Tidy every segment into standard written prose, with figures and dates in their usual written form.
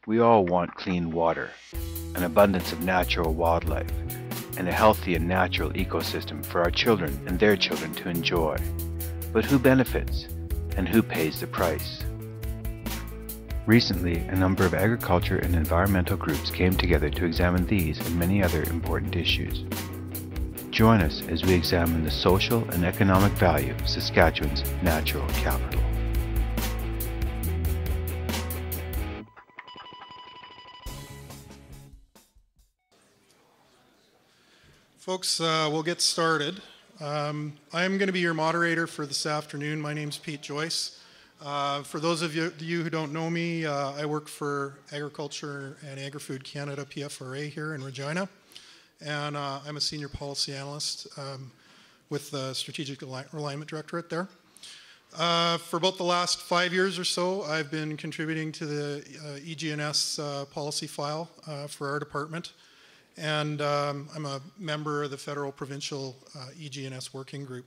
We all want clean water, an abundance of natural wildlife, and a healthy and natural ecosystem for our children and their children to enjoy. But who benefits, and who pays the price? Recently, a number of agriculture and environmental groups came together to examine these and many other important issues. Join us as we examine the social and economic value of Saskatchewan's natural capital. Folks, we'll get started. I'm going to be your moderator for this afternoon. My name's Pete Joyce. For those of you who don't know me, I work for Agriculture and Agri-Food Canada, PFRA, here in Regina. And I'm a senior policy analyst with the Strategic Alignment Directorate there. For about the last 5 years or so, I've been contributing to the EGS policy file for our department. And I'm a member of the Federal Provincial EGS Working Group.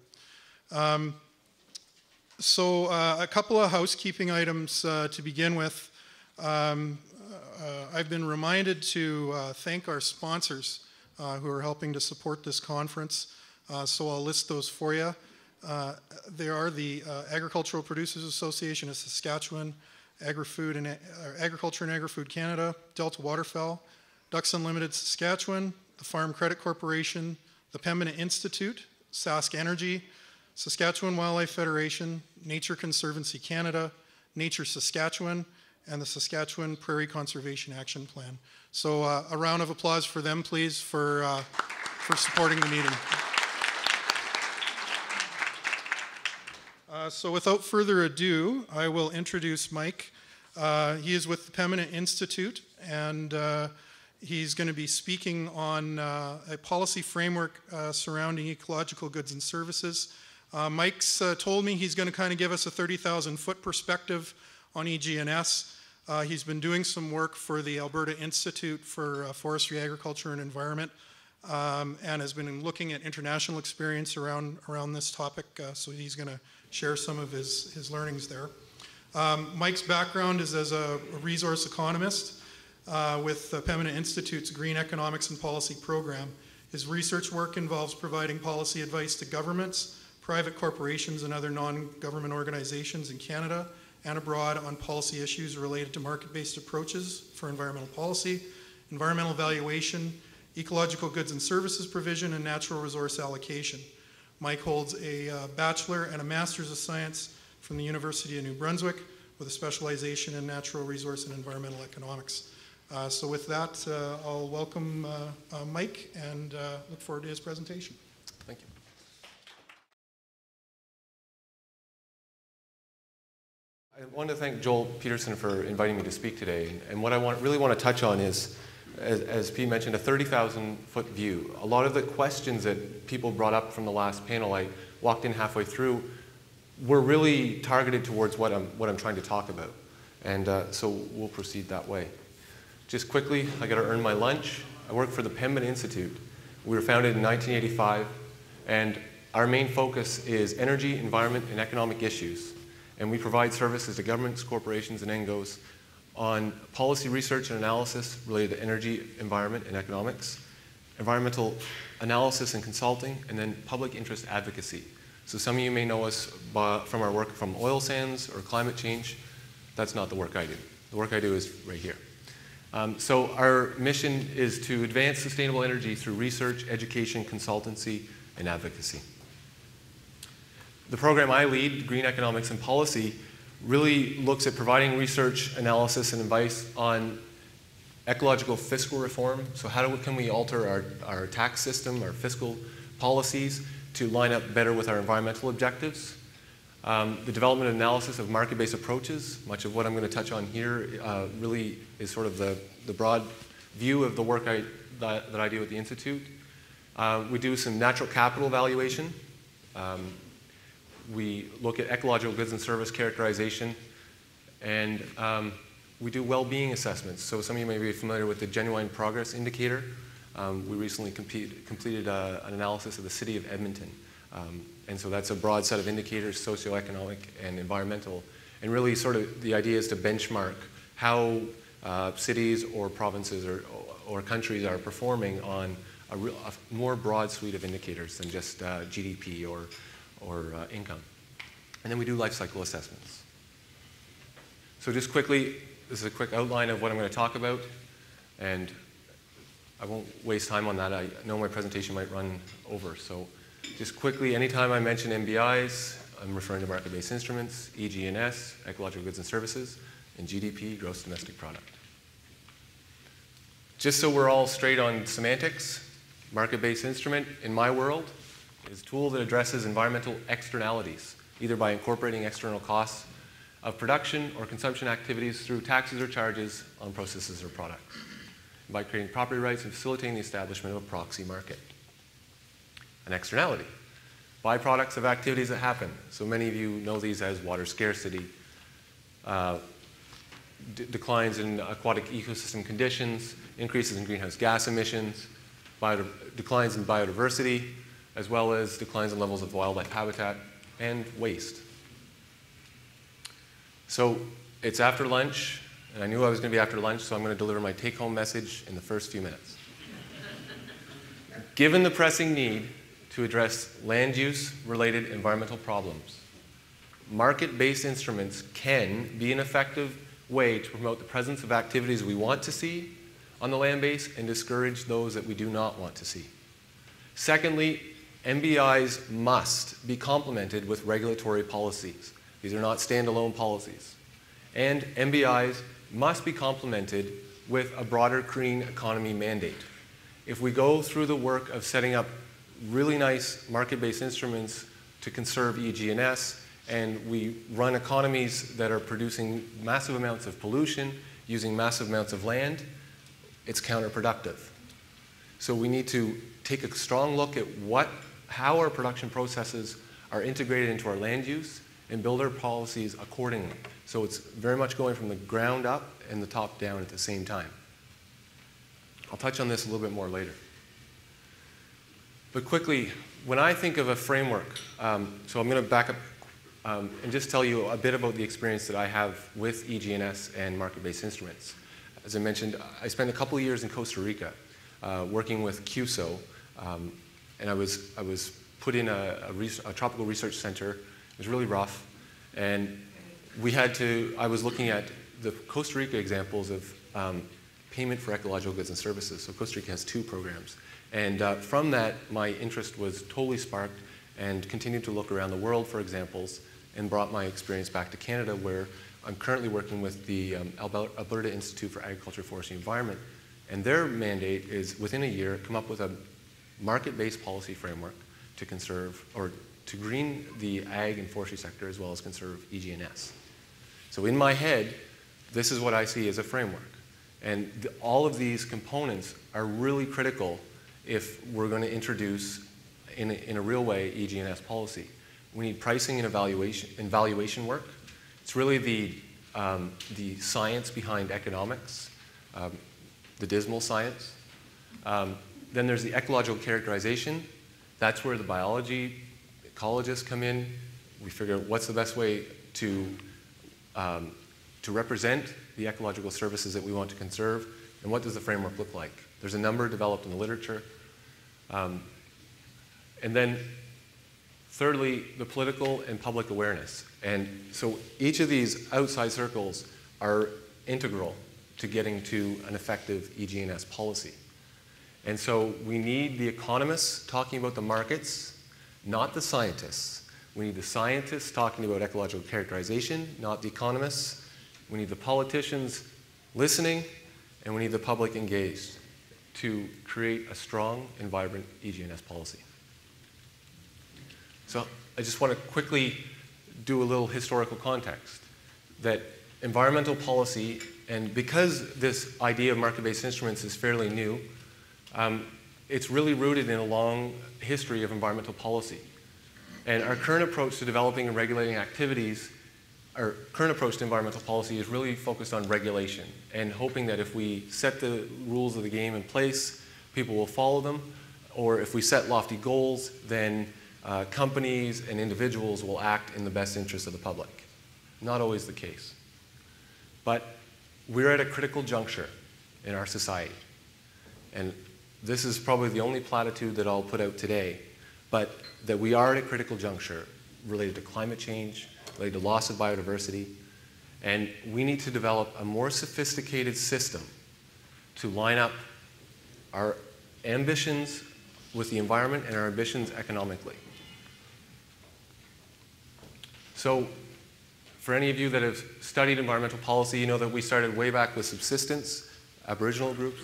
So a couple of housekeeping items to begin with. I've been reminded to thank our sponsors who are helping to support this conference. So I'll list those for you. They are the Agricultural Producers Association of Saskatchewan, Agri-Food and Agriculture and Agri-Food Canada, Delta Waterfowl, Ducks Unlimited Saskatchewan, the Farm Credit Corporation, the Pembina Institute, Sask Energy, Saskatchewan Wildlife Federation, Nature Conservancy Canada, Nature Saskatchewan, and the Saskatchewan Prairie Conservation Action Plan. So a round of applause for them, please, for supporting the meeting. So without further ado, I will introduce Mike. He is with the Pembina Institute, and he's going to be speaking on a policy framework surrounding ecological goods and services. Mike's told me he's going to kind of give us a 30,000-foot perspective on EGS. He's been doing some work for the Alberta Institute for Forestry, Agriculture and Environment, and has been looking at international experience around this topic, so he's going to share some of his learnings there. Mike's background is as a resource economist with the Pembina Institute's Green Economics and Policy Program. His research work involves providing policy advice to governments, private corporations, and other non-government organizations in Canada and abroad on policy issues related to market-based approaches for environmental policy, environmental valuation, ecological goods and services provision, and natural resource allocation. Mike holds a Bachelor and a Master's of Science from the University of New Brunswick with a specialization in natural resource and environmental economics. So with that, I'll welcome Mike and look forward to his presentation. Thank you. I want to thank Joel Peterson for inviting me to speak today. And what I really want to touch on is, as Pete mentioned, a 30,000-foot view. A lot of the questions that people brought up from the last panel, I walked in halfway through, were really targeted towards what I'm trying to talk about. And so we'll proceed that way. Just quickly, I got to earn my lunch. I work for the Pembina Institute. We were founded in 1985, and our main focus is energy, environment, and economic issues. And we provide services to governments, corporations, and NGOs on policy research and analysis related to energy, environment, and economics, environmental analysis and consulting, and then public interest advocacy. So some of you may know us from our work from oil sands or climate change. That's not the work I do. The work I do is right here. So our mission is to advance sustainable energy through research, education, consultancy, and advocacy. The program I lead, Green Economics and Policy, really looks at providing research, analysis, and advice on ecological fiscal reform. So how can we alter our tax system, our fiscal policies to line up better with our environmental objectives? The development and analysis of market-based approaches. Much of what I'm going to touch on here really is sort of the broad view of the work that I do at the Institute. We do some natural capital valuation. We look at ecological goods and service characterization, and we do well-being assessments. So some of you may be familiar with the Genuine Progress Indicator. We recently completed an analysis of the city of Edmonton. And so that's a broad set of indicators, socioeconomic and environmental. And really sort of the idea is to benchmark how cities or provinces or countries are performing on a more broad suite of indicators than just GDP or income. And then we do life cycle assessments. So just quickly, this is a quick outline of what I'm going to talk about, and I won't waste time on that. I know my presentation might run over. So just quickly, anytime I mention MBIs, I'm referring to market-based instruments, EGS, ecological goods and services, and GDP, gross domestic product. Just so we're all straight on semantics, market-based instrument, in my world, is a tool that addresses environmental externalities, either by incorporating external costs of production or consumption activities through taxes or charges on processes or products, by creating property rights and facilitating the establishment of a proxy market. An externality, byproducts of activities that happen. So many of you know these as water scarcity, declines in aquatic ecosystem conditions, increases in greenhouse gas emissions, declines in biodiversity, as well as declines in levels of wildlife habitat, and waste. So it's after lunch, and I knew I was going to be after lunch, so I'm going to deliver my take-home message in the first few minutes. Given the pressing need to address land use-related environmental problems, market-based instruments can be an effective way to promote the presence of activities we want to see on the land base and discourage those that we do not want to see. Secondly, MBIs must be complemented with regulatory policies. These are not standalone policies. And MBIs must be complemented with a broader green economy mandate. If we go through the work of setting up really nice market-based instruments to conserve EGS, and we run economies that are producing massive amounts of pollution, using massive amounts of land, it's counterproductive. So we need to take a strong look at how our production processes are integrated into our land use and build our policies accordingly. So it's very much going from the ground up and the top down at the same time. I'll touch on this a little bit more later. But quickly, when I think of a framework, so I'm going to back up and just tell you a bit about the experience that I have with EGS and market-based instruments. As I mentioned, I spent a couple of years in Costa Rica working with CUSO, and I was put in a tropical research center. It was really rough, and I was looking at the Costa Rica examples of payment for ecological goods and services. So Costa Rica has 2 programs. And from that, my interest was totally sparked and continued to look around the world for examples and brought my experience back to Canada, where I'm currently working with the Alberta Institute for Agriculture, Forestry, and Environment. And their mandate is, within a year, come up with a market-based policy framework to conserve, or to green the ag and forestry sector, as well as conserve EGS. So in my head, this is what I see as a framework. And all of these components are really critical if we're going to introduce, in a real way, EGS policy. We need pricing and valuation work. It's really the science behind economics, the dismal science. Then there's the ecological characterization. That's where the biology, ecologists come in. We figure out what's the best way to represent the ecological services that we want to conserve, and what does the framework look like. There's a number developed in the literature. And then thirdly, the political and public awareness. And so each of these outside circles are integral to getting to an effective EGS policy. And so we need the economists talking about the markets, not the scientists. We need the scientists talking about ecological characterization, not the economists. We need the politicians listening, and we need the public engaged to create a strong and vibrant EGS policy. So I just want to quickly do a little historical context that environmental policy, and because this idea of market-based instruments is fairly new, it's really rooted in a long history of environmental policy. And our current approach to developing and regulating activities, our current approach to environmental policy is really focused on regulation and hoping that if we set the rules of the game in place, people will follow them, or if we set lofty goals, then companies and individuals will act in the best interest of the public. Not always the case. But we're at a critical juncture in our society. And this is probably the only platitude that I'll put out today, but that we are at a critical juncture related to climate change, related to loss of biodiversity, and we need to develop a more sophisticated system to line up our ambitions with the environment and our ambitions economically. So, for any of you that have studied environmental policy, you know that we started way back with subsistence, Aboriginal groups,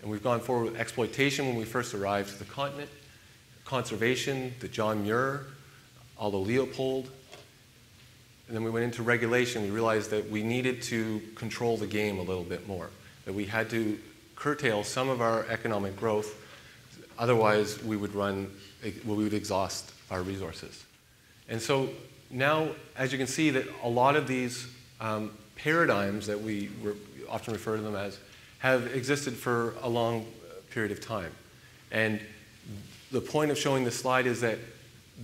and we've gone forward with exploitation when we first arrived to the continent, conservation, the John Muir, Aldo Leopold, and then we went into regulation. We realized that we needed to control the game a little bit more, that we had to curtail some of our economic growth, otherwise we would exhaust our resources. And so now, as you can see, that a lot of these paradigms that we often refer to them as have existed for a long period of time. And the point of showing this slide is that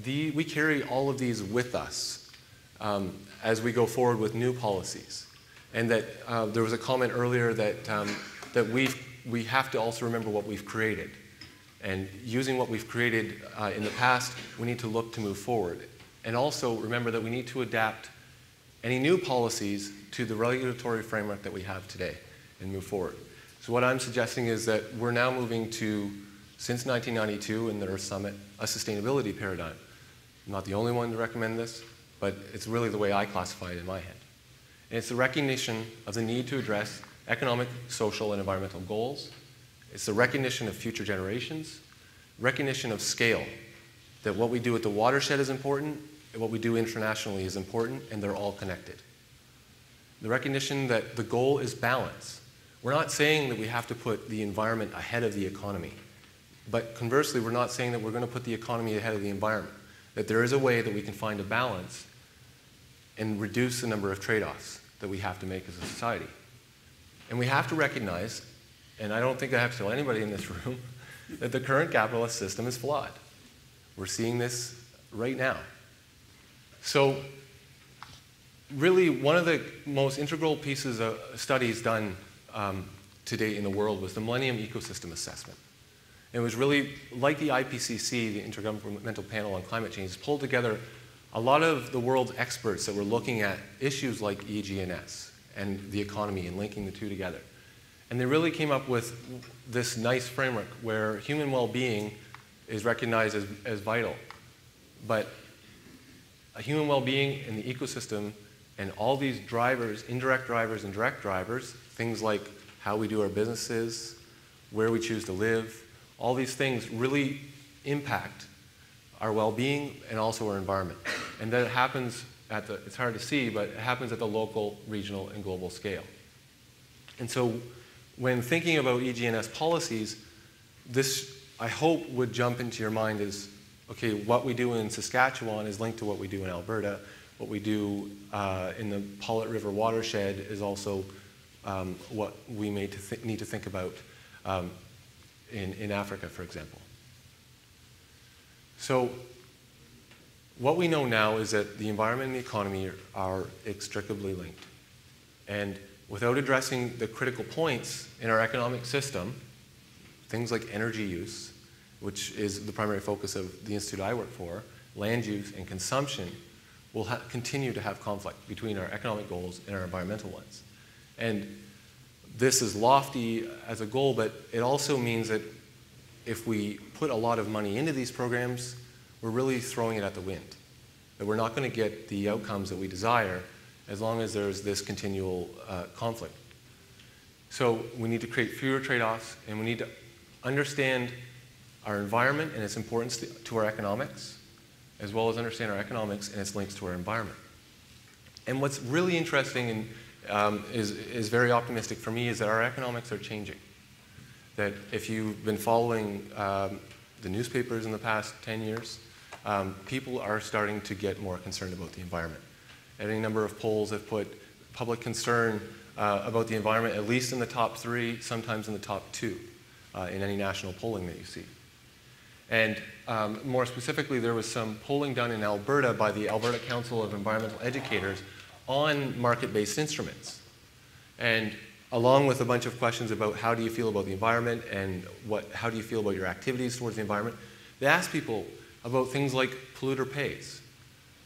we carry all of these with us as we go forward with new policies. And that there was a comment earlier that, that we have to also remember what we've created. And using what we've created in the past, we need to look to move forward. And also remember that we need to adapt any new policies to the regulatory framework that we have today and move forward. So what I'm suggesting is that we're now moving to, since 1992 in the Earth Summit, a sustainability paradigm. I'm not the only one to recommend this, but it's really the way I classify it in my head. And it's the recognition of the need to address economic, social, and environmental goals. It's the recognition of future generations, recognition of scale, that what we do at the watershed is important, and what we do internationally is important, and they're all connected. The recognition that the goal is balance. We're not saying that we have to put the environment ahead of the economy, but conversely, we're not saying that we're going to put the economy ahead of the environment, that there is a way that we can find a balance and reduce the number of trade-offs that we have to make as a society. And we have to recognize, and I don't think I have to tell anybody in this room, that the current capitalist system is flawed. We're seeing this right now. So really, one of the most integral pieces of studies done to date in the world was the Millennium Ecosystem Assessment. It was really like the IPCC, the Intergovernmental Panel on Climate Change, pulled together a lot of the world's experts that were looking at issues like EG&S and the economy and linking the two together. And they really came up with this nice framework where human well-being is recognized as vital. But a human well-being in the ecosystem and all these drivers, indirect drivers and direct drivers, things like how we do our businesses, where we choose to live, all these things really impact our well-being and also our environment. And that happens at the, it's hard to see, but it happens at the local, regional, and global scale. And so when thinking about EG&S policies, this, I hope, would jump into your mind as, okay, what we do in Saskatchewan is linked to what we do in Alberta. What we do in the Paulet River watershed is also what we need to think about in Africa, for example. So what we know now is that the environment and the economy are inextricably linked. And without addressing the critical points in our economic system, things like energy use, which is the primary focus of the institute I work for, land use and consumption, will continue to have conflict between our economic goals and our environmental ones. And this is lofty as a goal, but it also means that if we put a lot of money into these programs, we're really throwing it at the wind. That we're not going to get the outcomes that we desire as long as there's this continual conflict. So we need to create fewer trade-offs, and we need to understand our environment and its importance to our economics, as well as understand our economics and its links to our environment. And what's really interesting and is very optimistic for me is that our economics are changing. That if you've been following the newspapers in the past 10 years, people are starting to get more concerned about the environment. Any number of polls have put public concern about the environment at least in the top 3, sometimes in the top 2 in any national polling that you see. And more specifically, there was some polling done in Alberta by the Alberta Council of Environmental Educators on market-based instruments. And along with a bunch of questions about how do you feel about the environment and how do you feel about your activities towards the environment, they asked people about things like polluter pays.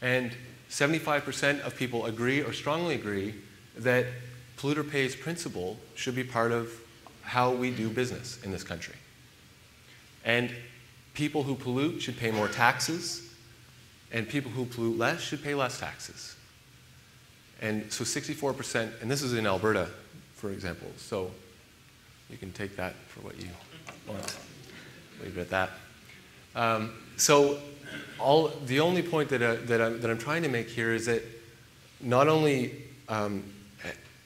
And 75% of people agree or strongly agree that polluter pays principle should be part of how we do business in this country. And people who pollute should pay more taxes, and people who pollute less should pay less taxes. And so 64%, and this is in Alberta, for example, so you can take that for what you want. Leave it at that. The only point that I'm trying to make here is that not only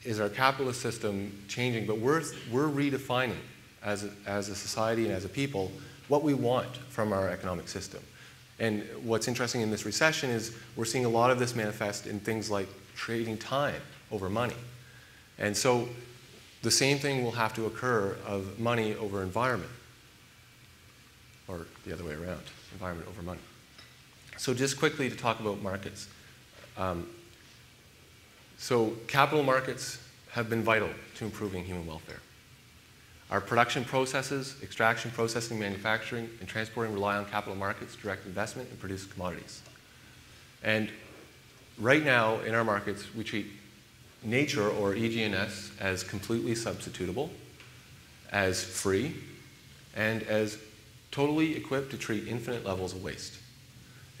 is our capitalist system changing, but we're redefining as a society and as a people what we want from our economic system. And what's interesting in this recession is we're seeing a lot of this manifest in things like trading time over money. And so the same thing will have to occur of money over environment, or the other way around, environment over money. So just quickly to talk about markets. So capital markets have been vital to improving human welfare. Our production processes, extraction, processing, manufacturing, and transporting rely on capital markets, direct investment, and produce commodities. And right now in our markets, we treat nature, or EGS, as completely substitutable, as free, and as totally equipped to treat infinite levels of waste.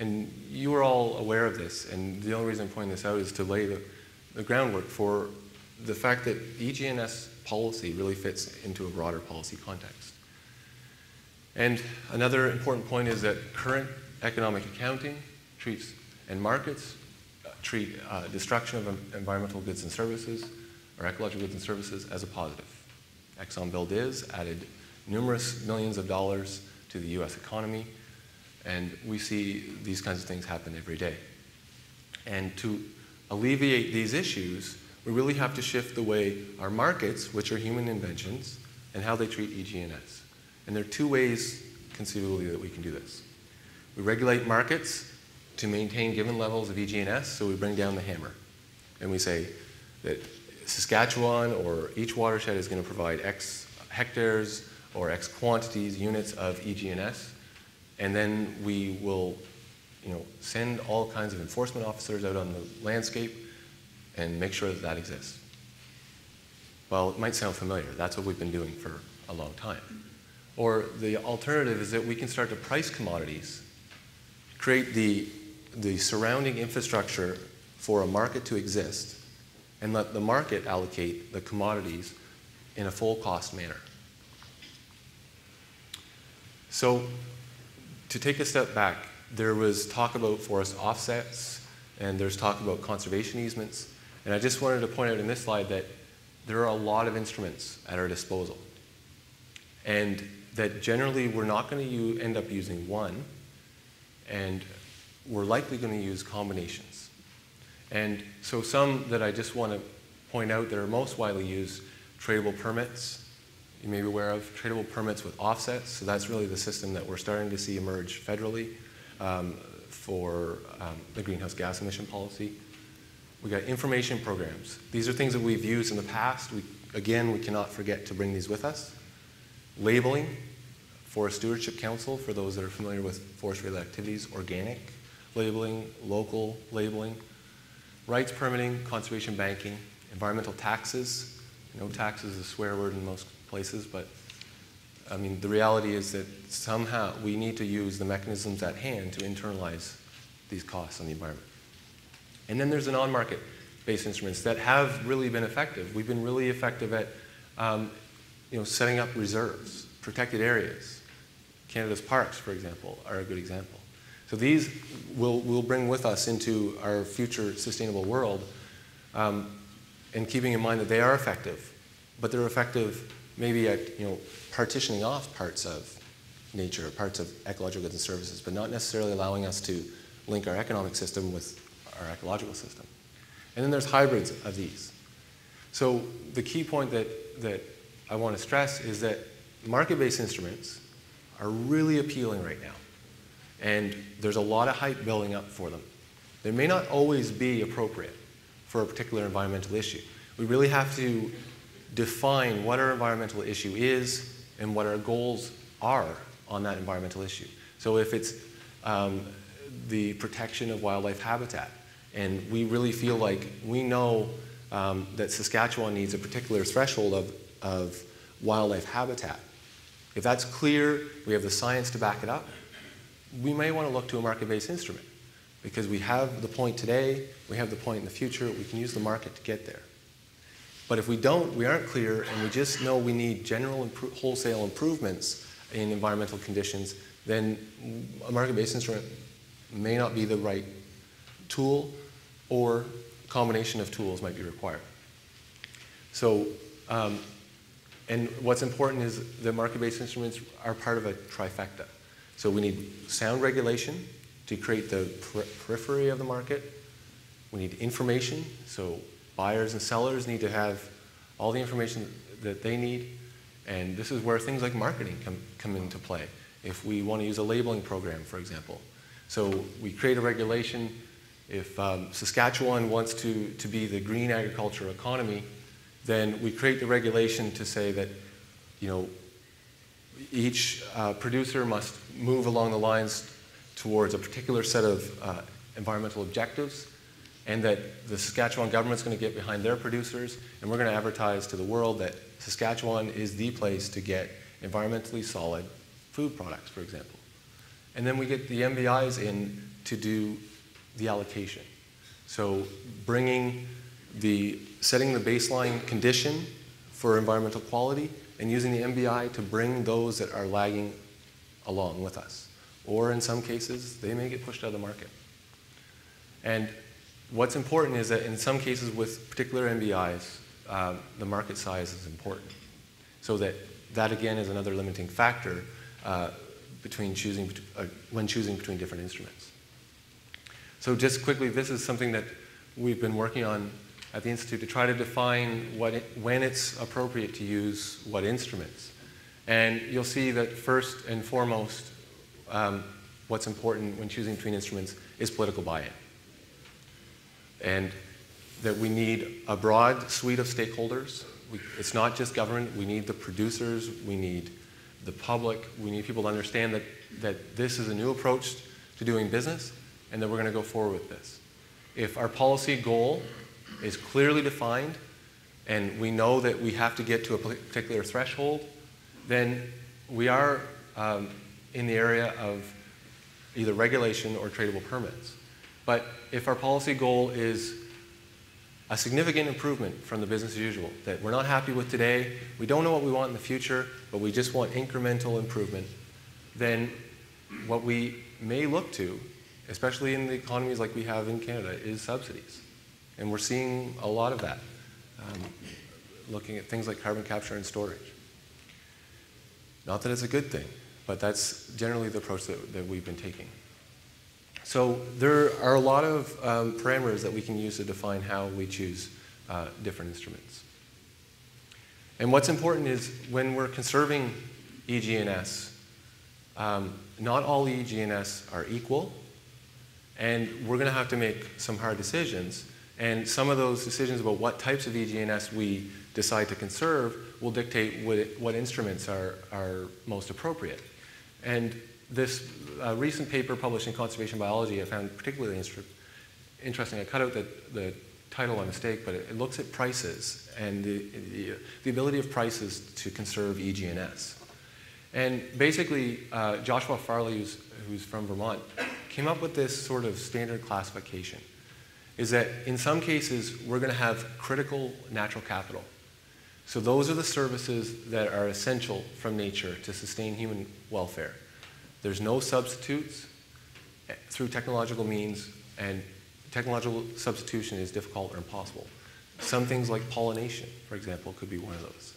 And you are all aware of this, and the only reason I'm pointing this out is to lay the groundwork for the fact that EGS policy really fits into a broader policy context. And another important point is that current economic accounting treats, and markets treat destruction of environmental goods and services, or ecological goods and services, as a positive. ExxonMobil added numerous millions of dollars to the US economy, and we see these kinds of things happen every day. And to alleviate these issues, we really have to shift the way our markets, which are human inventions, and how they treat EGS. And there are two ways, conceivably, that we can do this. We regulate markets to maintain given levels of EGS, so we bring down the hammer. And we say that Saskatchewan or each watershed is going to provide X hectares or X quantities, units of EGS, and then we will send all kinds of enforcement officers out on the landscape and make sure that that exists. Well, it might sound familiar. That's what we've been doing for a long time. Or the alternative is that we can start to price commodities, create the surrounding infrastructure for a market to exist, and let the market allocate the commodities in a full cost manner. So to take a step back, there was talk about forest offsets, and there's talk about conservation easements. And I just wanted to point out in this slide that there are a lot of instruments at our disposal. And that generally we're not going to end up using one, and we're likely going to use combinations. And so some that I just want to point out that are most widely used, tradable permits. You may be aware of tradable permits with offsets. So that's really the system that we're starting to see emerge federally for the greenhouse gas emission policy. We got information programs. These are things that we've used in the past. We cannot forget to bring these with us. Labeling, Forest Stewardship Council, for those that are familiar with forest-related activities, organic labeling, local labeling, rights permitting, conservation banking, environmental taxes. Tax is a swear word in most places, but I mean, the reality is that somehow we need to use the mechanisms at hand to internalize these costs on the environment. And then there's the non-market-based instruments that have really been effective. We've been really effective at setting up reserves, protected areas. Canada's parks, for example, are a good example. So these we'll bring with us into our future sustainable world, and keeping in mind that they are effective, but they're effective maybe at partitioning off parts of nature, parts of ecological goods and services, but not necessarily allowing us to link our economic system with our ecological system. And then there's hybrids of these. So the key point that I want to stress is that market-based instruments are really appealing right now. And there's a lot of hype building up for them. They may not always be appropriate for a particular environmental issue. We really have to define what our environmental issue is and what our goals are on that environmental issue. So if it's the protection of wildlife habitat, and we really feel like we know that Saskatchewan needs a particular threshold of wildlife habitat. If that's clear, we have the science to back it up, we may want to look to a market-based instrument, because we have the point today, we have the point in the future, we can use the market to get there. But if we don't, we aren't clear, and we just know we need general wholesale improvements in environmental conditions, then a market-based instrument may not be the right tool, or a combination of tools might be required. So, and what's important is that market-based instruments are part of a trifecta. So we need sound regulation to create the periphery of the market. We need information, so buyers and sellers need to have all the information that they need. And this is where things like marketing come into play. If we want to use a labeling program, for example. So we create a regulation. If Saskatchewan wants to be the green agriculture economy, then we create the regulation to say that, you know, each producer must move along the lines towards a particular set of environmental objectives, and that the Saskatchewan government's going to get behind their producers, and we're going to advertise to the world that Saskatchewan is the place to get environmentally solid food products, for example. And then we get the MBIs in to do the allocation. So setting the baseline condition for environmental quality and using the MBI to bring those that are lagging along with us. Or in some cases, they may get pushed out of the market. And what's important is that in some cases with particular MBIs, the market size is important. So that again is another limiting factor when choosing between different instruments. So just quickly, this is something that we've been working on at the Institute to try to define when it's appropriate to use what instruments. And you'll see that first and foremost, what's important when choosing between instruments is political buy-in. And that we need a broad suite of stakeholders. It's not just government, we need the producers, we need the public, we need people to understand that this is a new approach to doing business, and that we're going to go forward with this. If our policy goal is clearly defined, and we know that we have to get to a particular threshold, then we are in the area of either regulation or tradable permits. But if our policy goal is a significant improvement from the business as usual, that we're not happy with today, we don't know what we want in the future, but we just want incremental improvement, then what we may look to, especially in the economies like we have in Canada, is subsidies. And we're seeing a lot of that, looking at things like carbon capture and storage. Not that it's a good thing, but that's generally the approach that we've been taking. So there are a lot of parameters that we can use to define how we choose different instruments. And what's important is when we're conserving EG&S, not all EG&S are equal, and we're going to have to make some hard decisions. And some of those decisions about what types of EG&S we decide to conserve will dictate what instruments are most appropriate. And this recent paper published in Conservation Biology I found particularly interesting. I cut out the title by mistake, but it looks at prices and the ability of prices to conserve EG&S. And basically, Joshua Farley, who's from Vermont, came up with this sort of standard classification, is that in some cases, we're going to have critical natural capital. So those are the services that are essential from nature to sustain human welfare. There's no substitutes through technological means, and technological substitution is difficult or impossible. Some things like pollination, for example, could be one of those.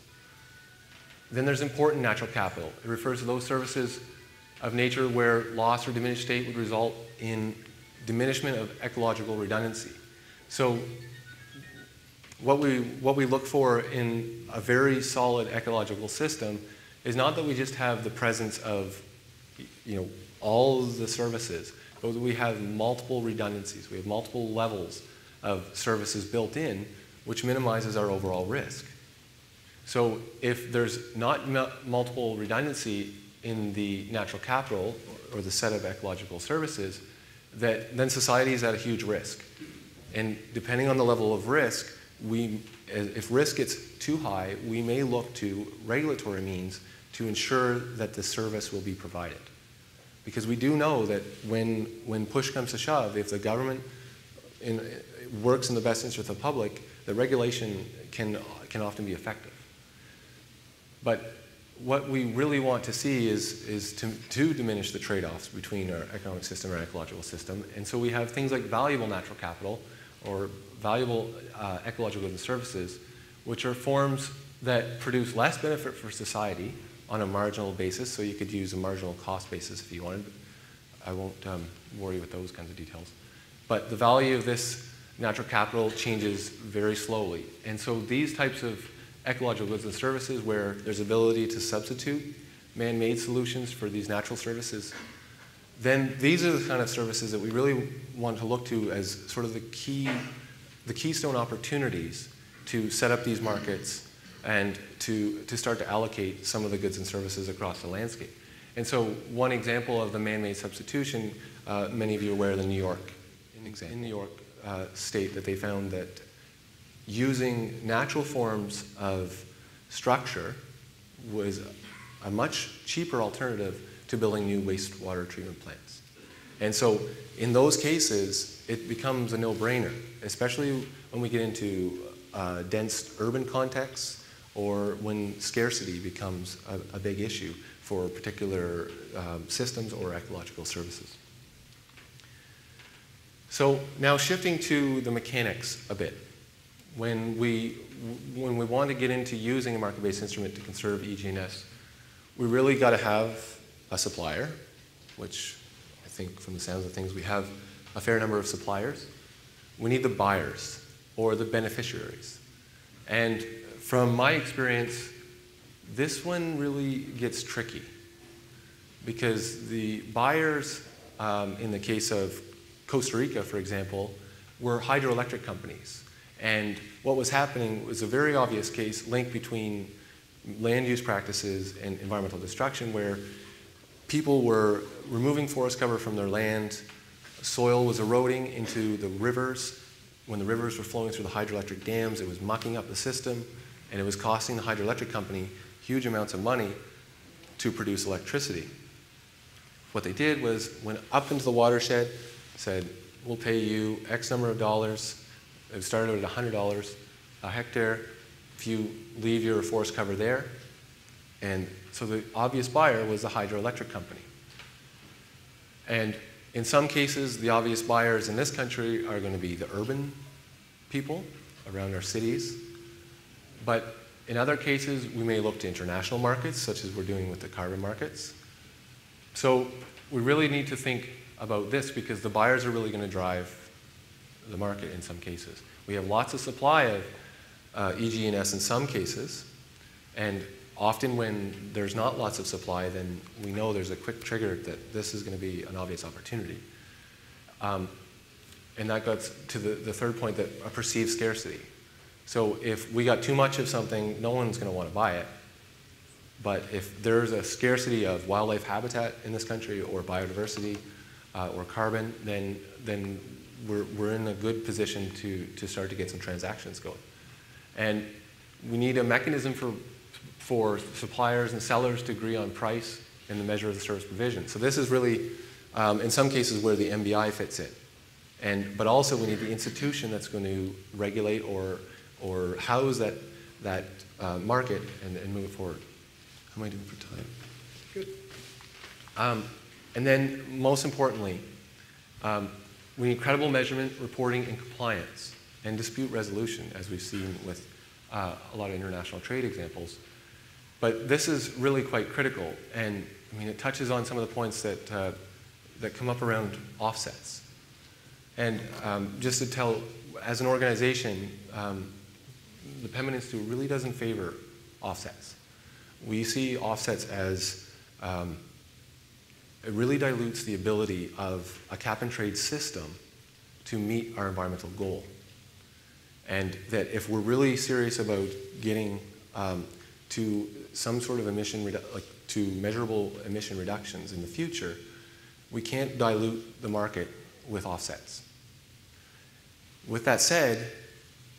Then there's important natural capital. It refers to those services of nature where loss or diminished state would result in diminishment of ecological redundancy. So what we look for in a very solid ecological system is not that we just have the presence of all of the services, but that we have multiple redundancies. We have multiple levels of services built in, which minimizes our overall risk. So if there's not multiple redundancy in the natural capital or the set of ecological services, then society is at a huge risk. And depending on the level of risk, if risk gets too high, we may look to regulatory means to ensure that the service will be provided. Because we do know that when push comes to shove, if the government works in the best interest of the public, the regulation can often be effective. But what we really want to see is to diminish the trade-offs between our economic system and our ecological system. And so we have things like valuable natural capital or valuable ecological goods and services, which are forms that produce less benefit for society on a marginal basis. So you could use a marginal cost basis if you wanted. I won't worry with those kinds of details. But the value of this natural capital changes very slowly. And so these types of ecological goods and services where there's ability to substitute man-made solutions for these natural services, then these are the kind of services that we really want to look to as sort of the keystone opportunities to set up these markets and to start to allocate some of the goods and services across the landscape. And so one example of the man-made substitution, many of you are aware of the New York State, that they found that using natural forms of structure was a much cheaper alternative to building new wastewater treatment plants. And so in those cases, it becomes a no-brainer, especially when we get into dense urban contexts or when scarcity becomes a big issue for particular systems or ecological services. So now shifting to the mechanics a bit. When we want to get into using a market-based instrument to conserve EG&S, we really got to have a supplier, which I think from the sounds of things we have a fair number of suppliers. We need the buyers or the beneficiaries. And from my experience, this one really gets tricky because the buyers, in the case of Costa Rica, for example, were hydroelectric companies. And what was happening was a very obvious case linked between land use practices and environmental destruction, where people were removing forest cover from their land, soil was eroding into the rivers. When the rivers were flowing through the hydroelectric dams, it was mucking up the system, and it was costing the hydroelectric company huge amounts of money to produce electricity. What they did was went up into the watershed, said, we'll pay you X number of dollars. It started at $100 a hectare if you leave your forest cover there. And so the obvious buyer was the hydroelectric company. And in some cases, the obvious buyers in this country are going to be the urban people around our cities. But in other cases, we may look to international markets, such as we're doing with the carbon markets. So we really need to think about this because the buyers are really going to drive the market in some cases. We have lots of supply of EG&S in some cases, and often when there's not lots of supply, then we know there's a quick trigger that this is going to be an obvious opportunity. And that gets to the third point, that a perceived scarcity. So if we got too much of something, no one's going to want to buy it. But if there's a scarcity of wildlife habitat in this country or biodiversity or carbon, then we're in a good position to start to get some transactions going. And we need a mechanism for suppliers and sellers to agree on price and the measure of the service provision. So this is really, in some cases, where the MBI fits in. But also we need the institution that's going to regulate or house that market and move it forward. How am I doing for time? Good. And then most importantly, we need credible measurement, reporting, and compliance, and dispute resolution, as we've seen with a lot of international trade examples. But this is really quite critical, and I mean, it touches on some of the points that come up around offsets. And just to tell, as an organization, the Pembina Institute really doesn't favor offsets. We see offsets as it really dilutes the ability of a cap-and-trade system to meet our environmental goal. And that if we're really serious about getting to some sort of to measurable emission reductions in the future, we can't dilute the market with offsets. With that said,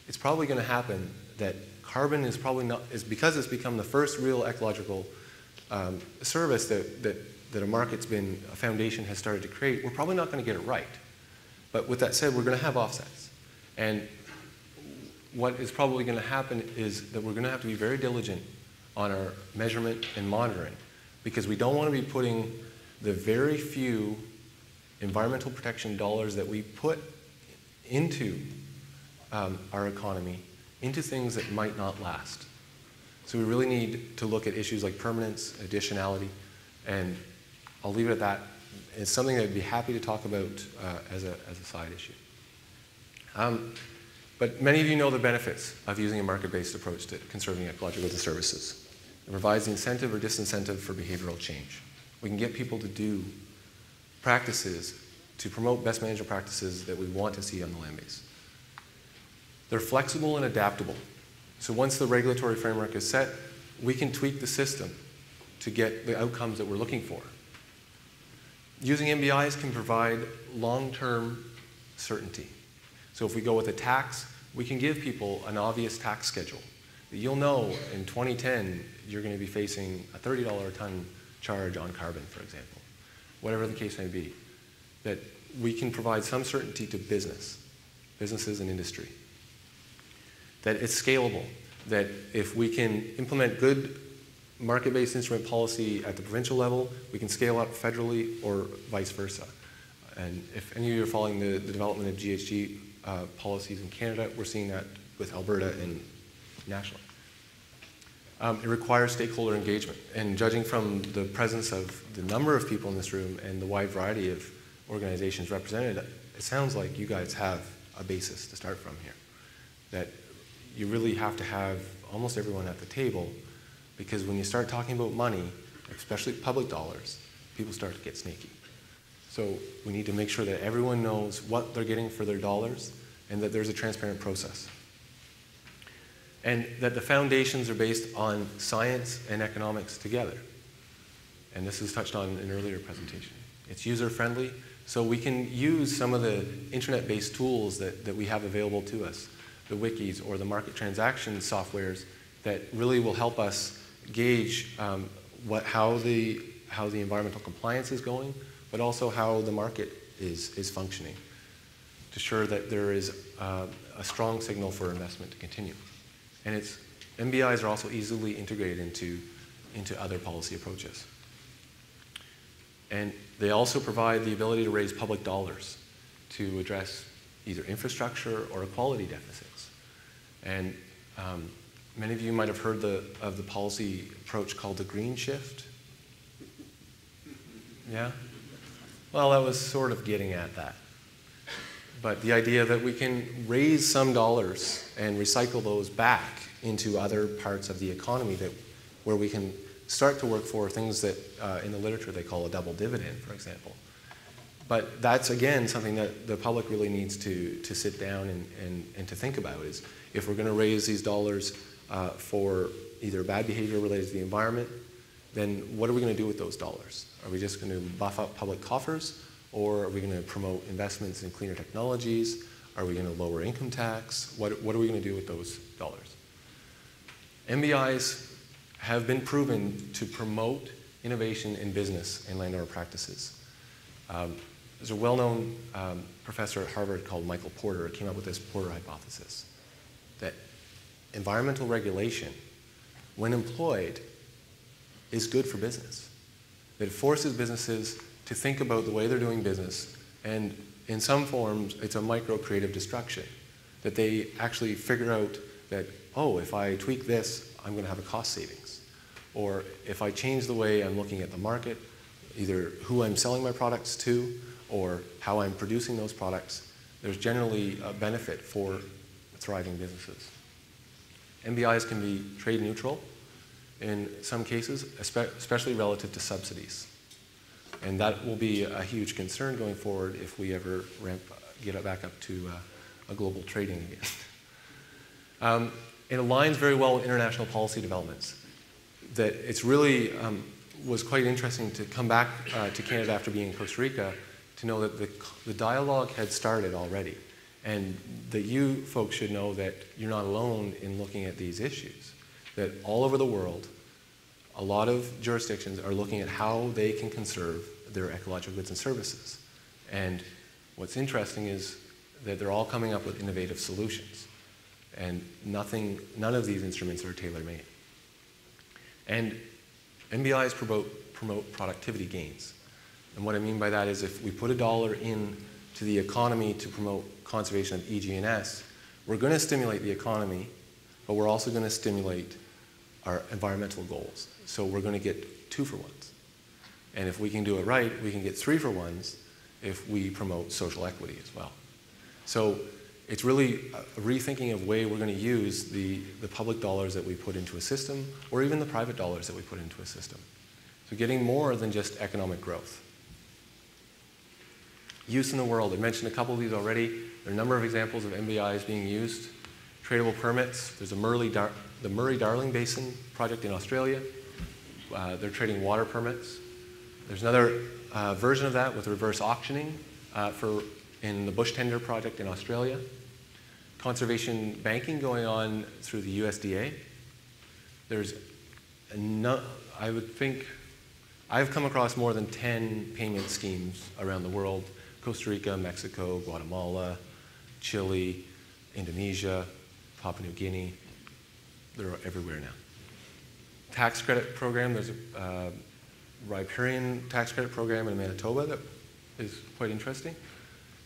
it's probably going to happen that carbon is probably not, because it's become the first real ecological service that a market's been, a foundation has started to create, we're probably not going to get it right. But with that said, we're going to have offsets. And what is probably going to happen is that we're going to have to be very diligent on our measurement and monitoring, because we don't want to be putting the very few environmental protection dollars that we put into our economy into things that might not last. So we really need to look at issues like permanence, additionality, and I'll leave it at that. It's something that I'd be happy to talk about as a side issue. But many of you know the benefits of using a market-based approach to conserving ecological goods and services. It provides the incentive or disincentive for behavioral change. We can get people to do practices, to promote best management practices that we want to see on the land base. They're flexible and adaptable. So once the regulatory framework is set, we can tweak the system to get the outcomes that we're looking for. Using MBIs can provide long-term certainty. So if we go with a tax, we can give people an obvious tax schedule. You'll know in 2010, you're going to be facing a $30 a ton charge on carbon, for example, whatever the case may be. That we can provide some certainty to businesses and industry. That it's scalable, that if we can implement good market-based instrument policy at the provincial level, we can scale up federally or vice versa. And if any of you are following the development of GHG policies in Canada, we're seeing that with Alberta and nationally. It requires stakeholder engagement. And judging from the presence of the number of people in this room and the wide variety of organizations represented, it sounds like you guys have a basis to start from here. That you really have to have almost everyone at the table, because when you start talking about money, especially public dollars, people start to get sneaky. So we need to make sure that everyone knows what they're getting for their dollars and that there's a transparent process. And that the foundations are based on science and economics together. And this is touched on in an earlier presentation. It's user-friendly, so we can use some of the internet-based tools that we have available to us, the wikis or the market transaction softwares that really will help us gauge how the environmental compliance is going, but also how the market is functioning, to ensure that there is a strong signal for investment to continue. And MBIs are also easily integrated into other policy approaches. And they also provide the ability to raise public dollars to address either infrastructure or equality deficits. And many of you might have heard of the policy approach called the green shift. Yeah? Well, that was sort of getting at that. But the idea that we can raise some dollars and recycle those back into other parts of the economy where we can start to work for things that in the literature they call a double dividend, for example. But that's, again, something that the public really needs to sit down and to think about, is if we're going to raise these dollars for either bad behavior related to the environment, then what are we going to do with those dollars? Are we just going to buff up public coffers, or are we going to promote investments in cleaner technologies? Are we going to lower income tax? What are we going to do with those dollars? MBIs have been proven to promote innovation in business and landowner practices. There's a well-known professor at Harvard called Michael Porter who came up with this Porter hypothesis, that environmental regulation, when employed, is good for business. That it forces businesses to think about the way they're doing business, and in some forms, it's a micro-creative destruction. That they actually figure out that, oh, if I tweak this, I'm going to have a cost savings. Or if I change the way I'm looking at the market, either who I'm selling my products to or how I'm producing those products, there's generally a benefit for thriving businesses. MBIs can be trade neutral in some cases, especially relative to subsidies. And that will be a huge concern going forward if we ever get it back up to a global trading again. It aligns very well with international policy developments. that it's really was quite interesting to come back to Canada after being in Costa Rica to know that the dialogue had started already, and that you folks should know that you're not alone in looking at these issues, that all over the world, a lot of jurisdictions are looking at how they can conserve their ecological goods and services. And what's interesting is that they're all coming up with innovative solutions. And none of these instruments are tailor-made. And MBIs promote productivity gains. And what I mean by that is if we put $1 into the economy to promote conservation of EG&S, we're going to stimulate the economy, but we're also going to stimulate our environmental goals. So we're going to get 2-for-1s. And if we can do it right, we can get 3-for-1s if we promote social equity as well. So it's really a rethinking of way we're going to use the public dollars that we put into a system, or even the private dollars that we put into a system. So getting more than just economic growth. Use in the world. I mentioned a couple of these already. There are a number of examples of MBIs being used. Tradable permits. There's the Murray-Darling Basin project in Australia. They're trading water permits. There's another version of that with reverse auctioning in the Bush Tender project in Australia. Conservation banking going on through the USDA. There's I would think I've come across more than 10 payment schemes around the world: Costa Rica, Mexico, Guatemala, Chile, Indonesia, Papua New Guinea. They're everywhere now. Tax credit program. There's a riparian tax credit program in Manitoba that is quite interesting.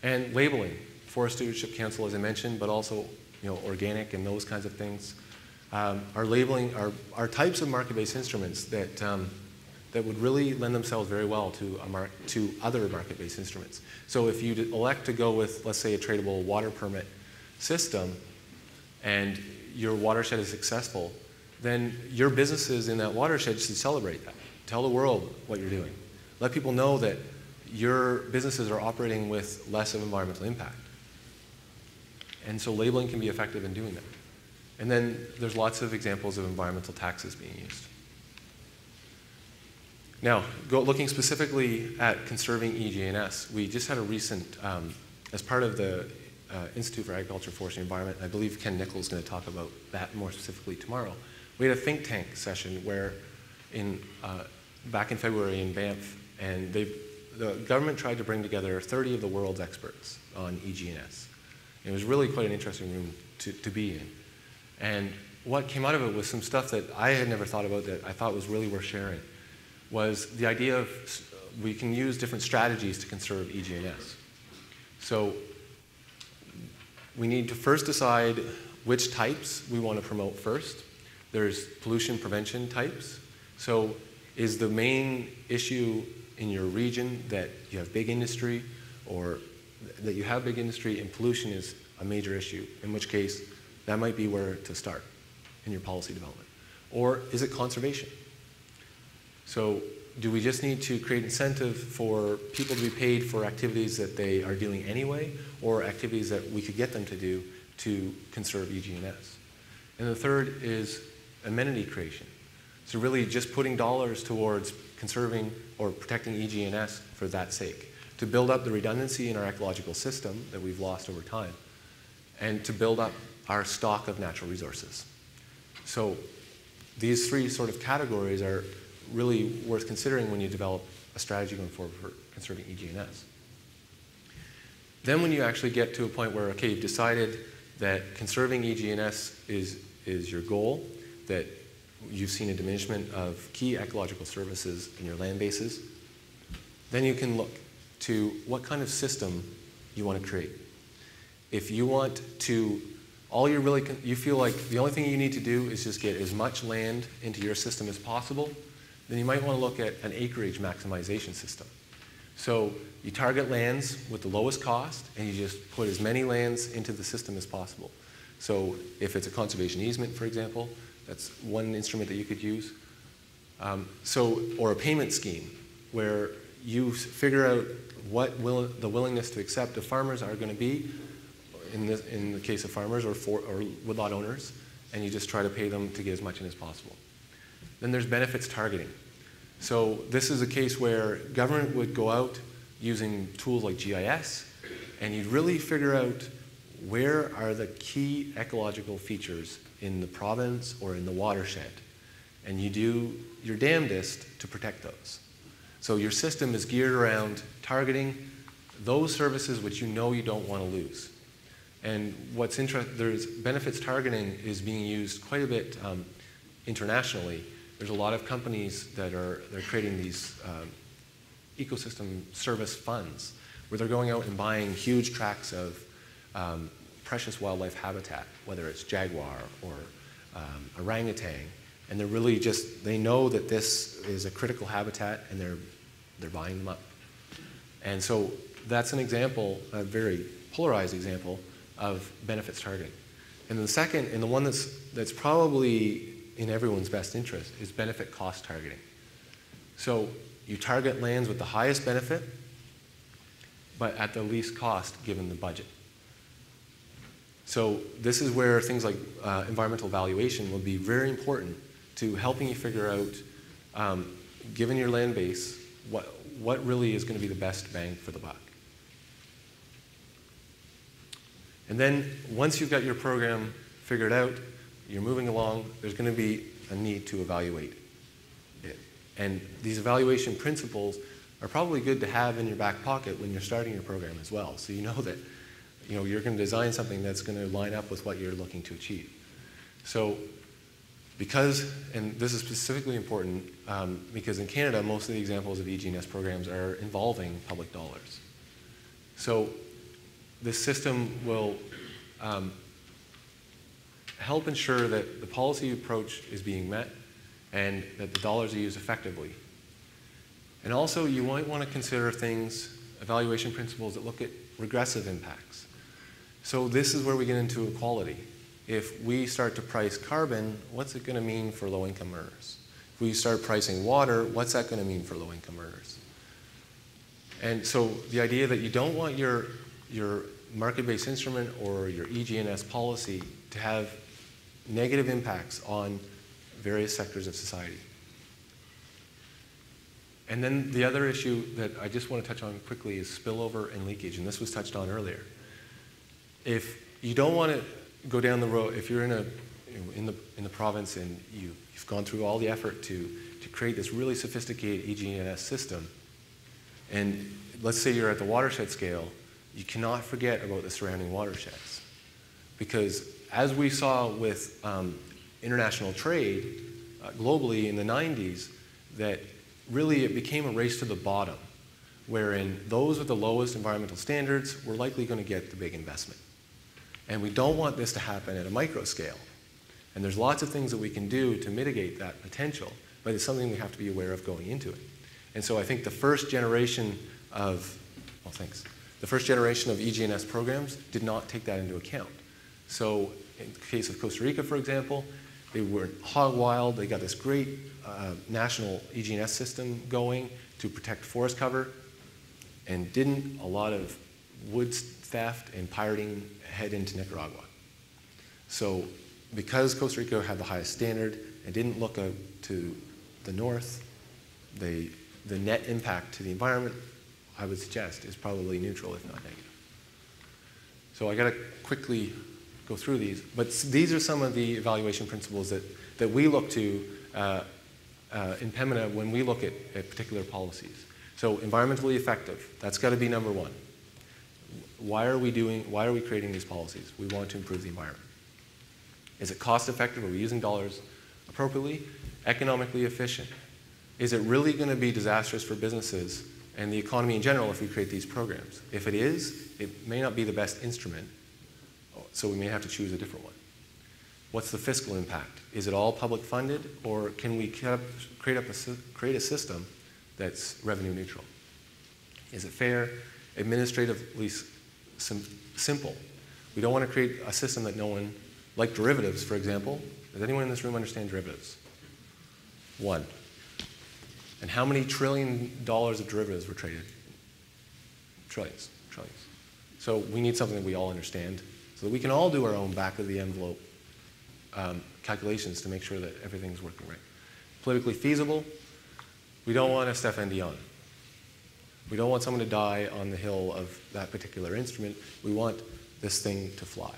And labeling. Forest Stewardship Council, as I mentioned, but also organic and those kinds of things. Are labeling are types of market-based instruments that would really lend themselves very well to other market-based instruments. So if you elect to go with, let's say, a tradable water permit system, and your watershed is successful, then your businesses in that watershed should celebrate that. Tell the world what you're doing. Let people know that your businesses are operating with less of environmental impact. And so labeling can be effective in doing that. And then there's lots of examples of environmental taxes being used. Now, looking specifically at conserving EG&S, we just had a recent, as part of the Institute for Agriculture, Forestry, and Environment, I believe Ken Nichols is going to talk about that more specifically tomorrow. We had a think tank session where back in February in Banff, and the government tried to bring together 30 of the world's experts on EG&S. It was really quite an interesting room to be in. And what came out of it was some stuff that I had never thought about that I thought was really worth sharing, was the idea of we can use different strategies to conserve EG&S. So we need to first decide which types we want to promote first. There's pollution prevention types. So is the main issue in your region that you have big industry, or that you have big industry and pollution is a major issue, in which case that might be where to start in your policy development. Or is it conservation? So do we just need to create incentive for people to be paid for activities that they are doing anyway, or activities that we could get them to do to conserve EG&S? And the third is amenity creation. So really just putting dollars towards conserving or protecting EG&S for that sake, to build up the redundancy in our ecological system that we've lost over time, and to build up our stock of natural resources. So these three sort of categories are really worth considering when you develop a strategy going forward for conserving EG&S. Then when you actually get to a point where, okay, you've decided that conserving EG&S is your goal, that you've seen a diminishment of key ecological services in your land bases, then you can look to what kind of system you want to create. If you want to, you feel like the only thing you need to do is just get as much land into your system as possible, then you might want to look at an acreage maximization system. So you target lands with the lowest cost, and you just put as many lands into the system as possible. So if it's a conservation easement, for example, that's one instrument that you could use. Or a payment scheme, where you figure out what the willingness to accept of farmers are going to be, in the case of farmers or woodlot owners, and you just try to pay them to get as much in as possible. Then there's benefits targeting. So this is a case where government would go out using tools like GIS, and you'd really figure out where are the key ecological features in the province or in the watershed. And you do your damnedest to protect those. So your system is geared around targeting those services which you know you don't want to lose. And what's interesting, there's benefits targeting is being used quite a bit internationally. There's a lot of companies they're creating these ecosystem service funds where they're going out and buying huge tracts of precious wildlife habitat, whether it's jaguar or orangutan, and they're really they know that this is a critical habitat, and they're buying them up. And so that's an example, a very polarized example of benefits targeting. And the second, and the one that's probably in everyone's best interest, is benefit cost targeting. So you target lands with the highest benefit, but at the least cost given the budget. So this is where things like environmental valuation will be very important to helping you figure out, given your land base, what really is going to be the best bang for the buck. And then once you've got your program figured out, you're moving along, there's going to be a need to evaluate it. And these evaluation principles are probably good to have in your back pocket when you're starting your program as well. So you know that you're going to design something that's going to line up with what you're looking to achieve. So because, and this is specifically important because in Canada, most of the examples of EGS programs are involving public dollars. So this system will help ensure that the policy approach is being met and that the dollars are used effectively. And also, you might want to consider things, evaluation principles that look at regressive impacts. So this is where we get into equality. If we start to price carbon, what's it going to mean for low-income earners? If we start pricing water, what's that going to mean for low-income earners? And so the idea that you don't want your market-based instrument or your EGS policy to have negative impacts on various sectors of society. And then the other issue that I just want to touch on quickly is spillover and leakage, and this was touched on earlier. If you don't want to go down the road, if you're in the province and you've gone through all the effort to create this really sophisticated EGS system, and let's say you're at the watershed scale, you cannot forget about the surrounding watersheds. Because as we saw with international trade globally in the 90s, that really it became a race to the bottom, wherein those with the lowest environmental standards were likely going to get the big investment. And we don't want this to happen at a micro scale. And there's lots of things that we can do to mitigate that potential, but it's something we have to be aware of going into it. And so I think the first generation of, the first generation of EGS programs did not take that into account. So in the case of Costa Rica, for example, they were hog wild. They got this great national EGS system going to protect forest cover, and didn't a lot of wood theft and pirating head into Nicaragua. So because Costa Rica had the highest standard and didn't look out to the north, the net impact to the environment, I would suggest, is probably neutral, if not negative. So I got to quickly go through these, but these are some of the evaluation principles that we look to in Pembina when we look at particular policies. So environmentally effective, that's got to be number one. Why are we creating these policies? We want to improve the environment. Is it cost effective? Are we using dollars appropriately? Economically efficient? Is it really going to be disastrous for businesses and the economy in general if we create these programs? If it is, it may not be the best instrument, so we may have to choose a different one. What's the fiscal impact? Is it all public funded, or can we create a system that's revenue neutral? Is it fair? Administratively simple. We don't want to create a system that no one, like derivatives, for example. Does anyone in this room understand derivatives? One. And how many $1 trillion of derivatives were traded? Trillions. So we need something that we all understand so that we can all do our own back of the envelope calculations to make sure that everything's working right. politically feasible. We don't want a Stéphane Dion. We don't want someone to die on the hill of that particular instrument. We want this thing to fly.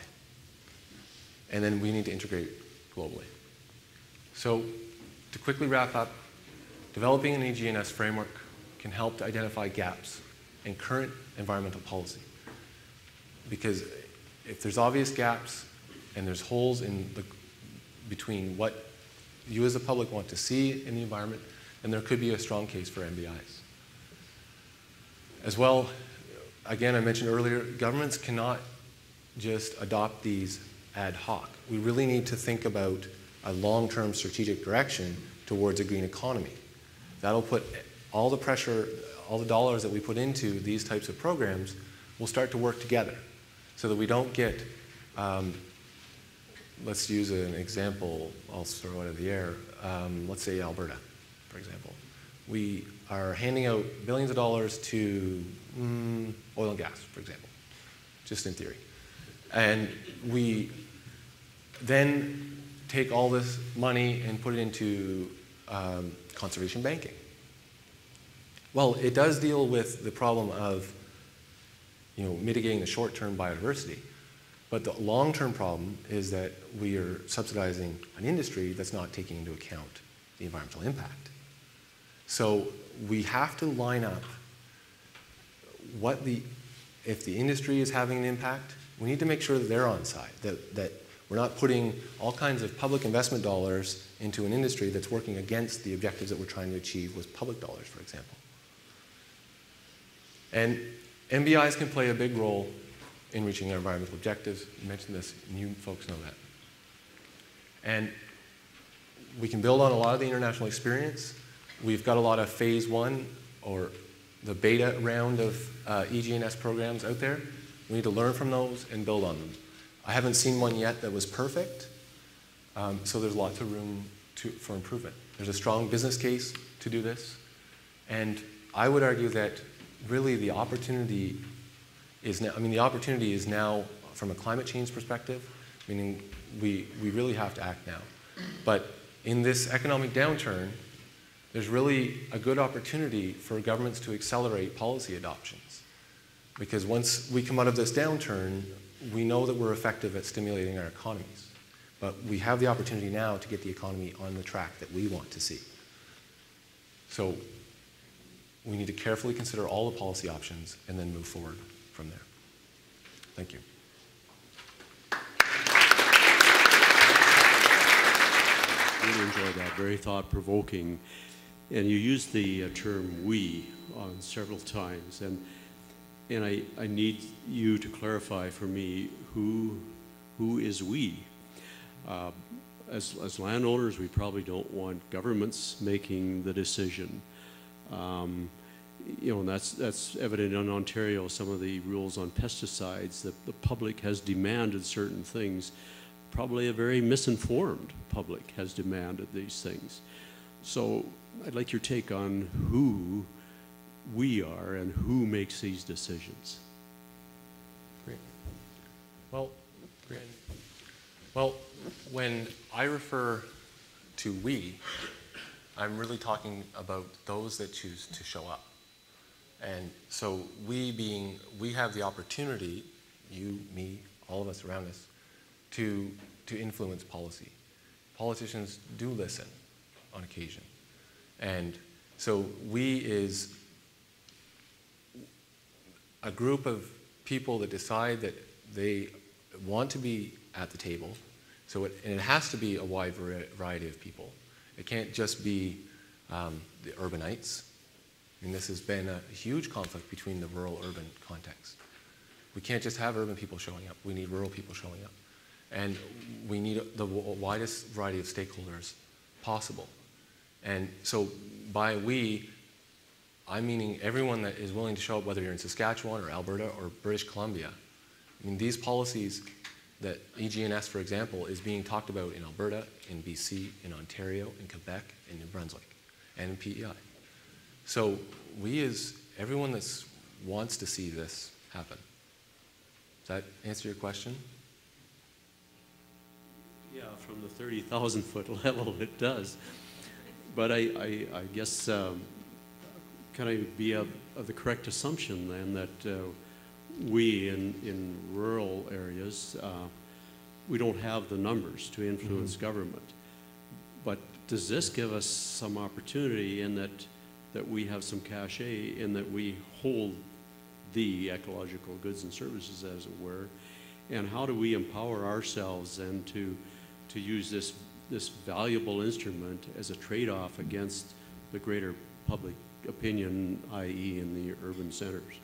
And then we need to integrate globally. So to quickly wrap up, developing an EGS framework can help to identify gaps in current environmental policy. Because if there's obvious gaps and there's holes in between what you as a public want to see in the environment, then there could be a strong case for MBIs. As well, again, I mentioned earlier, governments cannot just adopt these ad hoc. We really need to think about a long-term strategic direction towards a green economy. That'll put all the pressure, all the dollars that we put into these types of programs will start to work together so that we don't get, let's use an example, I'll throw out of the air, let's say Alberta, for example. We are handing out billions of dollars to oil and gas, for example, just in theory. And we then take all this money and put it into conservation banking. Well, it does deal with the problem of mitigating the short-term biodiversity, but the long-term problem is that we are subsidizing an industry that's not taking into account the environmental impact. So we have to line up if the industry is having an impact, we need to make sure that they're on side, that we're not putting all kinds of public investment dollars into an industry that's working against the objectives that we're trying to achieve with public dollars, for example. And MBIs can play a big role in reaching our environmental objectives. You mentioned this, and you folks know that. And we can build on a lot of the international experience. We've got a lot of phase 1 or the beta round of EGS programs out there. We need to learn from those and build on them. I haven't seen one yet that was perfect, so there's lots of room for improvement. There's a strong business case to do this, and I would argue that really the opportunity is now, from a climate change perspective, meaning we really have to act now. But in this economic downturn, there's really a good opportunity for governments to accelerate policy adoptions. Because once we come out of this downturn, we know that we're effective at stimulating our economies. But we have the opportunity now to get the economy on the track that we want to see. So we need to carefully consider all the policy options and then move forward from there. Thank you. Really enjoyed that, very thought-provoking. And you used the term "we" on several times, and I need you to clarify for me who is we. As landowners, we probably don't want governments making the decision. And that's evident in Ontario. Some of the rules on pesticides, that the public has demanded certain things. Probably a very misinformed public has demanded these things. So I'd like your take on who we are and who makes these decisions. Great. Well, when I refer to we, I'm really talking about those that choose to show up. And so we have the opportunity, you, me, all of us around us, to influence policy. Politicians do listen on occasion. And so we is a group of people that decide that they want to be at the table. So it has to be a wide variety of people. It can't just be the urbanites. I mean, this has been a huge conflict between the rural-urban context. We can't just have urban people showing up. We need rural people showing up. And we need the widest variety of stakeholders possible. And so by we, I'm meaning everyone that is willing to show up, whether you're in Saskatchewan or Alberta or British Columbia. I mean, these policies that EGS, for example, is being talked about in Alberta, in BC, in Ontario, in Quebec, in New Brunswick, and in PEI. So we is everyone that wants to see this happen. Does that answer your question? Yeah, from the 30,000-foot level, it does. But I guess, can I be of the correct assumption then that we in rural areas, we don't have the numbers to influence government? But does this give us some opportunity in that we have some cachet, in that we hold the ecological goods and services, as it were? And how do we empower ourselves then to use this valuable instrument as a trade-off against the greater public opinion, i.e. in the urban centers?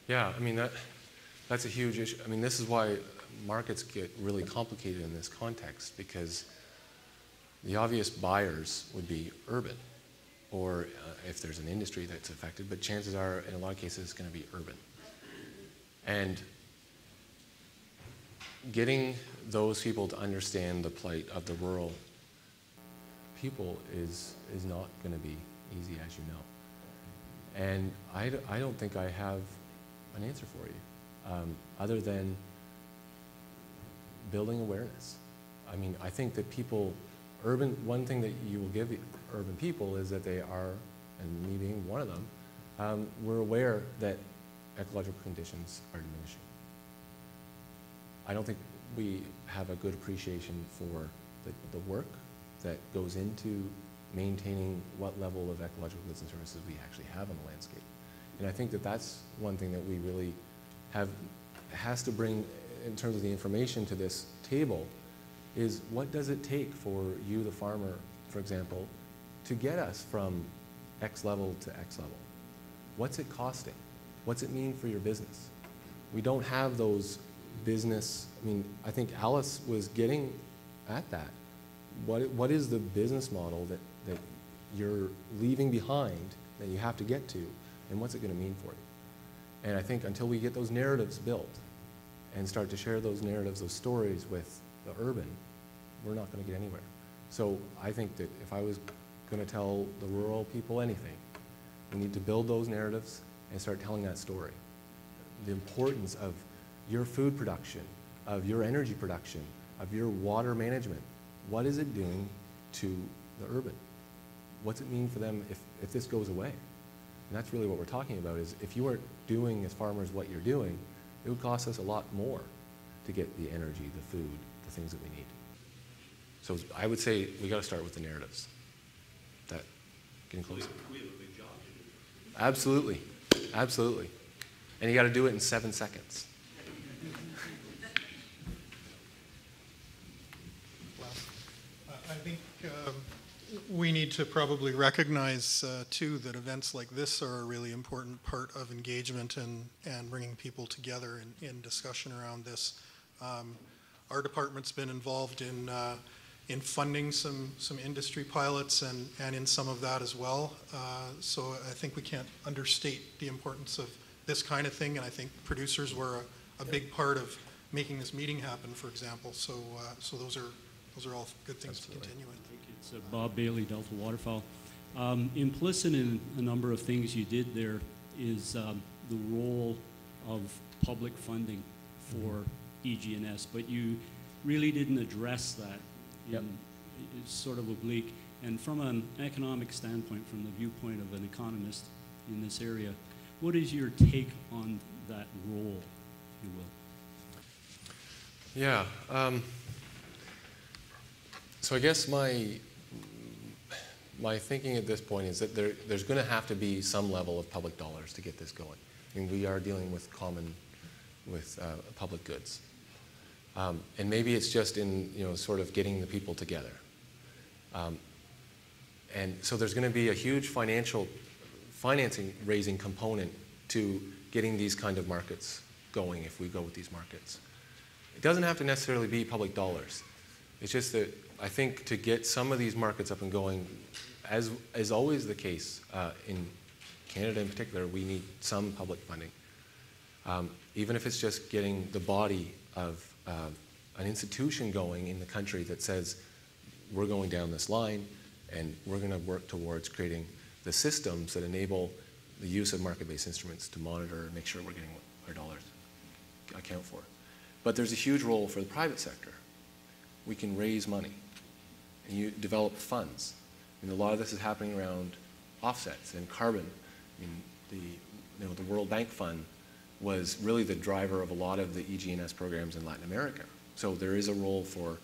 Yeah, I mean, that's a huge issue. I mean, this is why markets get really complicated in this context, because the obvious buyers would be urban, or if there's an industry that's affected, but chances are, in a lot of cases, it's going to be urban. And getting those people to understand the plight of the rural people is not going to be easy, as you know. And I don't think I have an answer for you, other than building awareness. I mean, I think that people, one thing that you will give urban people is that they are, and me being one of them, we're aware that ecological conditions are diminishing. I don't think we have a good appreciation for the work that goes into maintaining what level of ecological goods and services we actually have on the landscape. And I think that that's one thing that we really has to bring in terms of the information to this table, is what does it take for you, the farmer, for example, to get us from X level to X level? What's it costing? What's it mean for your business? We don't have those business, I mean, I think Alice was getting at that. What is the business model that you're leaving behind that you have to get to, and what's it going to mean for you? And I think until we get those narratives built and start to share those narratives, those stories with the urban, we're not going to get anywhere. So I think that if I was going to tell the rural people anything, we need to build those narratives and start telling that story. The importance of your food production, of your energy production, of your water management. What is it doing to the urban? What's it mean for them if this goes away? And that's really what we're talking about, is if you weren't doing as farmers what you're doing, it would cost us a lot more to get the energy, the food, the things that we need. So I would say we got to start with the narratives. That getting closer. We have a big job to do. Absolutely, absolutely. And you got to do it in 7 seconds. I think we need to probably recognize, too, that events like this are a really important part of engagement and bringing people together in discussion around this. Our department's been involved in funding some industry pilots and in some of that as well. So I think we can't understate the importance of this kind of thing, and I think producers were a big part of making this meeting happen, for example. So those are all good things to continue with. It's Bob Bailey, Delta Waterfowl. Implicit in a number of things you did there is the role of public funding for EG&S, but you really didn't address that. It's sort of oblique. And from an economic standpoint, from the viewpoint of an economist in this area, what is your take on that role, if you will? Yeah. So I guess my thinking at this point is that there's going to have to be some level of public dollars to get this going. I mean, we are dealing with public goods. And maybe it's just in, sort of getting the people together. And so there's going to be a huge financing raising component to getting these kind of markets going if we go with these markets. It doesn't have to necessarily be public dollars. It's just that I think to get some of these markets up and going, as is always the case in Canada in particular, we need some public funding. Even if it's just getting the body of an institution going in the country that says, we're going down this line and we're going to work towards creating the systems that enable the use of market-based instruments to monitor and make sure we're getting what our dollars account for. But there's a huge role for the private sector. We can raise money and you develop funds. And a lot of this is happening around offsets and carbon. I mean, the World Bank Fund was really the driver of a lot of the EGS programs in Latin America. So there is a role for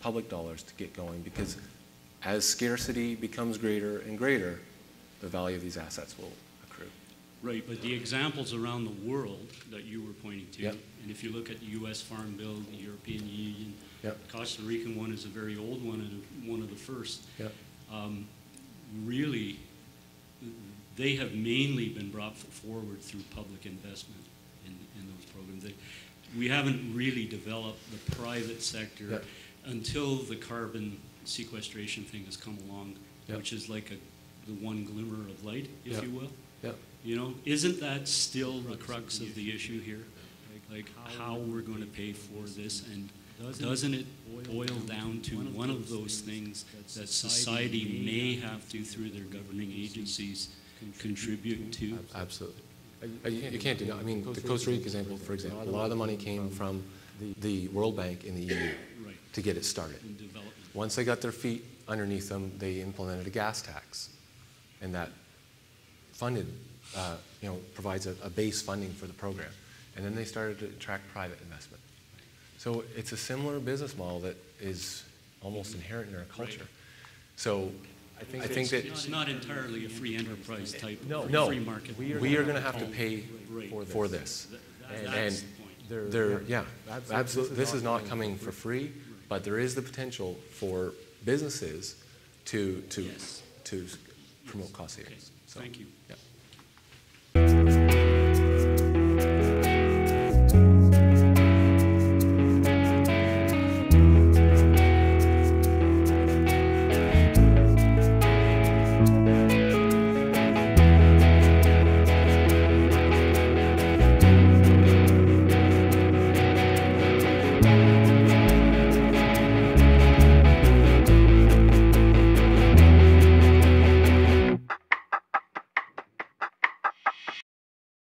public dollars to get going, because as scarcity becomes greater and greater, the value of these assets will accrue. Right, but the examples around the world that you were pointing to, Yep. and if you look at the U.S. Farm Bill, the European Union, Yep. the Costa Rican one is a very old one and one of the first. Yep. Really, they have mainly been brought forward through public investment in those programs. We haven't really developed the private sector Yep. until the carbon sequestration thing has come along, Yep. which is like the one glimmer of light, if Yep. you will. Yep. You know, isn't that still the crux of the issue here? Like how we're going to pay for this, and doesn't it boil down to one of those things that society may have to, through their governing agencies, contribute to? Absolutely. You can't deny. I mean, the Costa Rica example, for example, a lot of the money came from the World Bank and the EU Right. to get it started. In development. Once they got their feet underneath them, they implemented a gas tax, and that funded, provides a base funding for the program. And then they started to attract private investment. So it's a similar business model that is almost inherent in our culture. So I think that It's not entirely a free enterprise type, no, free market. we are going to have to pay Right. for this. That's the point. Absolutely. This is not coming for free, but there is the potential for businesses to Yes. promote cost savings. Okay. Thank you. Yeah.